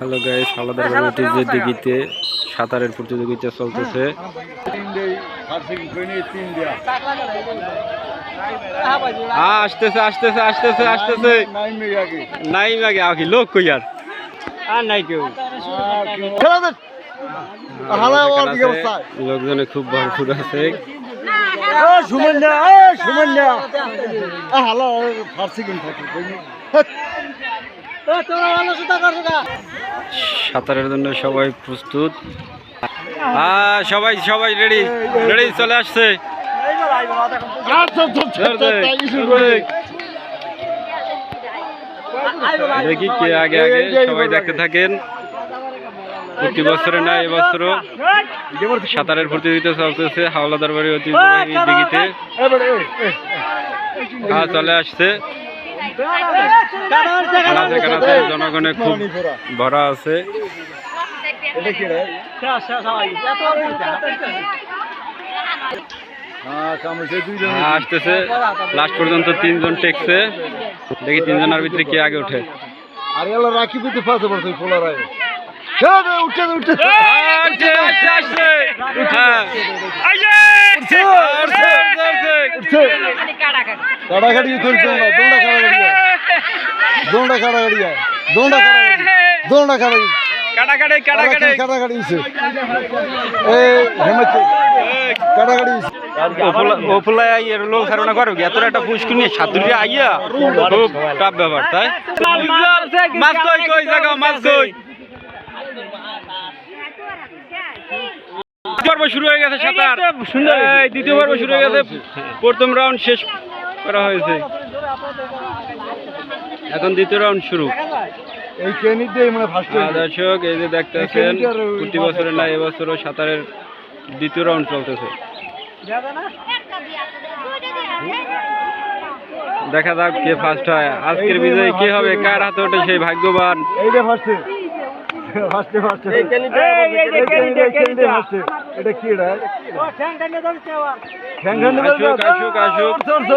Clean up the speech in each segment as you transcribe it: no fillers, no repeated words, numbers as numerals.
Hello guys, Howlader ঐতিহ্যের দিঘিতে সাঁতারের প্রতিযোগিতা চলতেছে। আসতেছে আসতেছে আসতেছে আসতেছে নাই আগে আগে লোক কই আর নাই কেউ, লোকজনে খুব ভরপুর আছে। সাঁতারের জন্য সবাই প্রস্তুত। সবাই সবাই রেডি রেডি চলে আসছে। দেখি কে আগে আগে, সবাই দেখতে থাকেন। প্রতি বছরে না এবছরও সাঁতারের প্রতিযোগিতা চলতেছে হাওলাদার বাড়ি ঐতিহ্যবাহী দিঘিতে। চলে আসছে, জনগণে খুব ভরা আছে। আসতেছে লাস্ট পর্যন্ত 3 জন টেকছে। দেখি 3 জনের ভিতরে কে আগে ওঠে। একটা পুষ্কি নিয়ে সাঁতুরে আইয়া খুব টাফ ব্যাপার, তাই মাছ কই কই জায়গা মাছ কই। পর্ব শুরু হয়ে গেছে সাঁতার, দ্বিতীয় পর্ব শুরু হয়ে গেছে। প্রথম রাউন্ড শেষ করা হয়েছে, এখন দ্বিতীয় রাউন্ড শুরু। দর্শক এই যে দেখতেছেন, প্রতি বছরে না এবছরও সাঁতারের দ্বিতীয় রাউন্ড চলতেছে। দেখা যাক কে ফার্স্ট হয়। আজকের বিজয়ী কে হবে, কার হাতে ওঠে সেই ভাগ্যবান।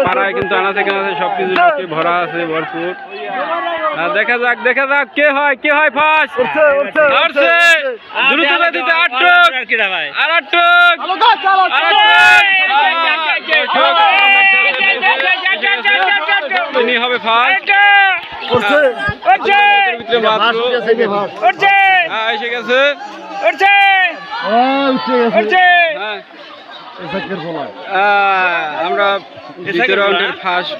পাড়ায় কিন্তু আনাচে কানাচে সবকিছু ভরা আছে ভরপুর। দেখা যাক দেখা যাক কে হয় ফার্স্ট। দ্রুত গতিতে তিনি হবে ফার্স্ট। এসে গেছে, আমরা দ্বিতীয় রাউন্ডের ফার্স্ট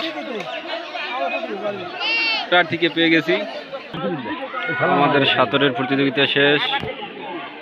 প্রার্থীকে পেয়ে গেছি। আমাদের সাঁতারের প্রতিযোগিতা শেষ।